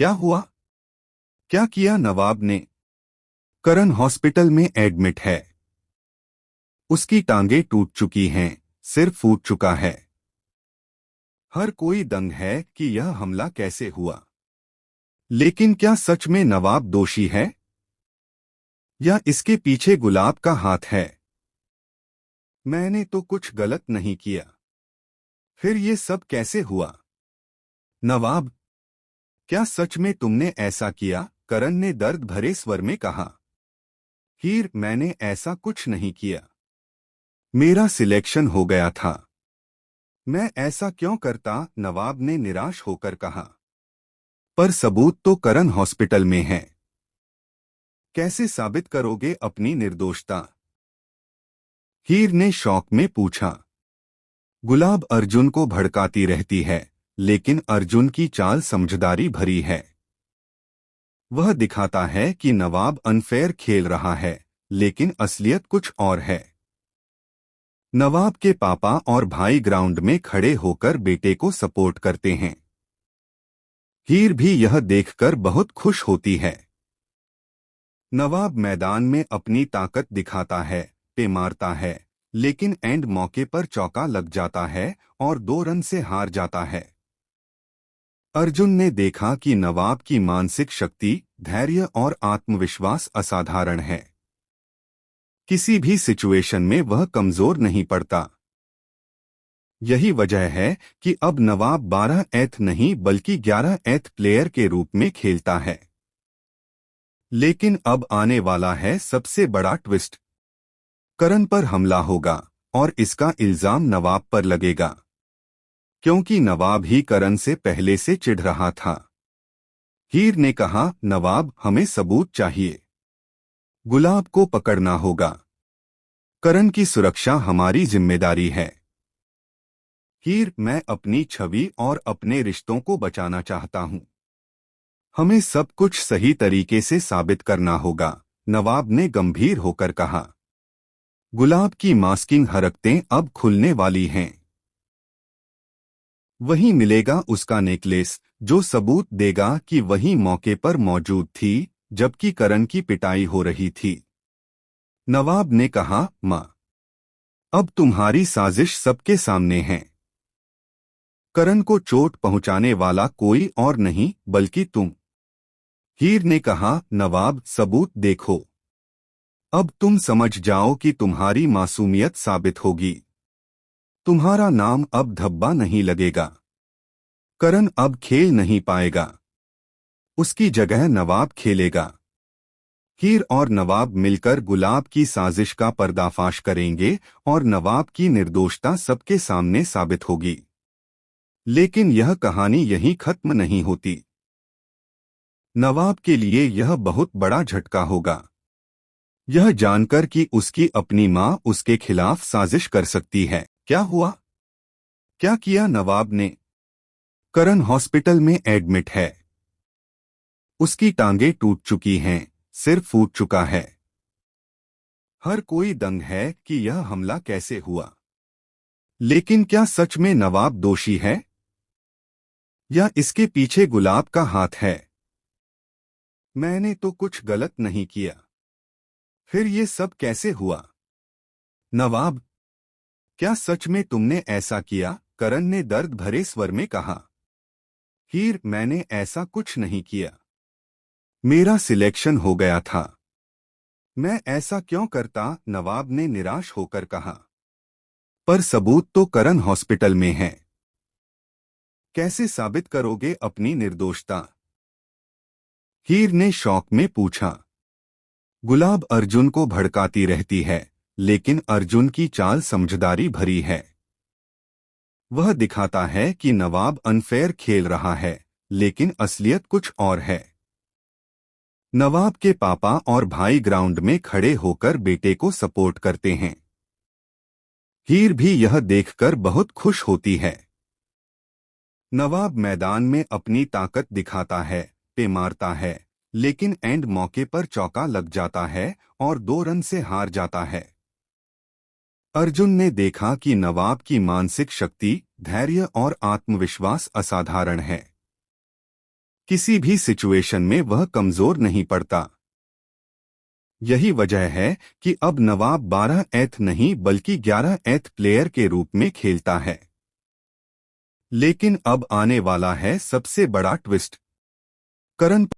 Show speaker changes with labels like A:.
A: क्या हुआ? क्या किया नवाब ने? करण हॉस्पिटल में एडमिट है। उसकी टांगें टूट चुकी हैं, सिर फूट चुका है। हर कोई दंग है कि यह हमला कैसे हुआ। लेकिन क्या सच में नवाब दोषी है, या इसके पीछे गुलाब का हाथ है? मैंने तो कुछ गलत नहीं किया। फिर ये सब कैसे हुआ? नवाब, क्या सच में तुमने ऐसा किया? करण ने दर्द भरे स्वर में कहा। हीर, मैंने ऐसा कुछ नहीं किया। मेरा सिलेक्शन हो गया था। मैं ऐसा क्यों करता? नवाब ने निराश होकर कहा। पर सबूत तो करण हॉस्पिटल में है। कैसे साबित करोगे अपनी निर्दोषता? हीर ने शौक में पूछा। गुलाब अर्जुन को भड़काती रहती है, लेकिन अर्जुन की चाल समझदारी भरी है। वह दिखाता है कि नवाब अनफेयर खेल रहा है, लेकिन असलियत कुछ और है। नवाब के पापा और भाई ग्राउंड में खड़े होकर बेटे को सपोर्ट करते हैं। हीर भी यह देखकर बहुत खुश होती है। नवाब मैदान में अपनी ताकत दिखाता है, पे मारता है, लेकिन एंड मौके पर चौका लग जाता है और 2 रन से हार जाता है। अर्जुन ने देखा कि नवाब की मानसिक शक्ति, धैर्य और आत्मविश्वास असाधारण है। किसी भी सिचुएशन में वह कमजोर नहीं पड़ता। यही वजह है कि अब नवाब 12th नहीं बल्कि 11th प्लेयर के रूप में खेलता है। लेकिन अब आने वाला है सबसे बड़ा ट्विस्ट। करण पर हमला होगा और इसका इल्जाम नवाब पर लगेगा, क्योंकि नवाब ही करण से पहले से चिढ़ रहा था। हीर ने कहा, नवाब, हमें सबूत चाहिए। गुलाब को पकड़ना होगा। करण की सुरक्षा हमारी जिम्मेदारी है। हीर, मैं अपनी छवि और अपने रिश्तों को बचाना चाहता हूं। हमें सब कुछ सही तरीके से साबित करना होगा, नवाब ने गंभीर होकर कहा। गुलाब की मास्किंग हरकतें अब खुलने वाली हैं। वही मिलेगा उसका नेकलेस, जो सबूत देगा कि वही मौके पर मौजूद थी, जबकि करण की पिटाई हो रही थी। नवाब ने कहा, मां, अब तुम्हारी साजिश सबके सामने है। करण को चोट पहुंचाने वाला कोई और नहीं बल्कि तुम। हीर ने कहा, नवाब, सबूत देखो। अब तुम समझ जाओ कि तुम्हारी मासूमियत साबित होगी। तुम्हारा नाम अब धब्बा नहीं लगेगा। करण अब खेल नहीं पाएगा। उसकी जगह नवाब खेलेगा। हीर और नवाब मिलकर गुलाब की साजिश का पर्दाफाश करेंगे और नवाब की निर्दोषता सबके सामने साबित होगी। लेकिन यह कहानी यहीं खत्म नहीं होती। नवाब के लिए यह बहुत बड़ा झटका होगा, यह जानकर कि उसकी अपनी मां उसके खिलाफ साजिश कर सकती है। क्या हुआ? क्या किया नवाब ने? करण हॉस्पिटल में एडमिट है। उसकी टांगें टूट चुकी हैं, सिर फूट चुका है। हर कोई दंग है कि यह हमला कैसे हुआ। लेकिन क्या सच में नवाब दोषी है, या इसके पीछे गुलाब का हाथ है? मैंने तो कुछ गलत नहीं किया। फिर ये सब कैसे हुआ? नवाब, क्या सच में तुमने ऐसा किया? करण ने दर्द भरे स्वर में कहा। हीर, मैंने ऐसा कुछ नहीं किया। मेरा सिलेक्शन हो गया था। मैं ऐसा क्यों करता? नवाब ने निराश होकर कहा। पर सबूत तो करण हॉस्पिटल में है। कैसे साबित करोगे अपनी निर्दोषता? हीर ने शौक में पूछा। गुलाब अर्जुन को भड़काती रहती है, लेकिन अर्जुन की चाल समझदारी भरी है। वह दिखाता है कि नवाब अनफेयर खेल रहा है, लेकिन असलियत कुछ और है। नवाब के पापा और भाई ग्राउंड में खड़े होकर बेटे को सपोर्ट करते हैं। हीर भी यह देखकर बहुत खुश होती है। नवाब मैदान में अपनी ताकत दिखाता है, पे मारता है, लेकिन एंड मौके पर चौका लग जाता है और 2 रन से हार जाता है। अर्जुन ने देखा कि नवाब की मानसिक शक्ति, धैर्य और आत्मविश्वास असाधारण है। किसी भी सिचुएशन में वह कमजोर नहीं पड़ता। यही वजह है कि अब नवाब 12th नहीं बल्कि 11th प्लेयर के रूप में खेलता है। लेकिन अब आने वाला है सबसे बड़ा ट्विस्ट। करण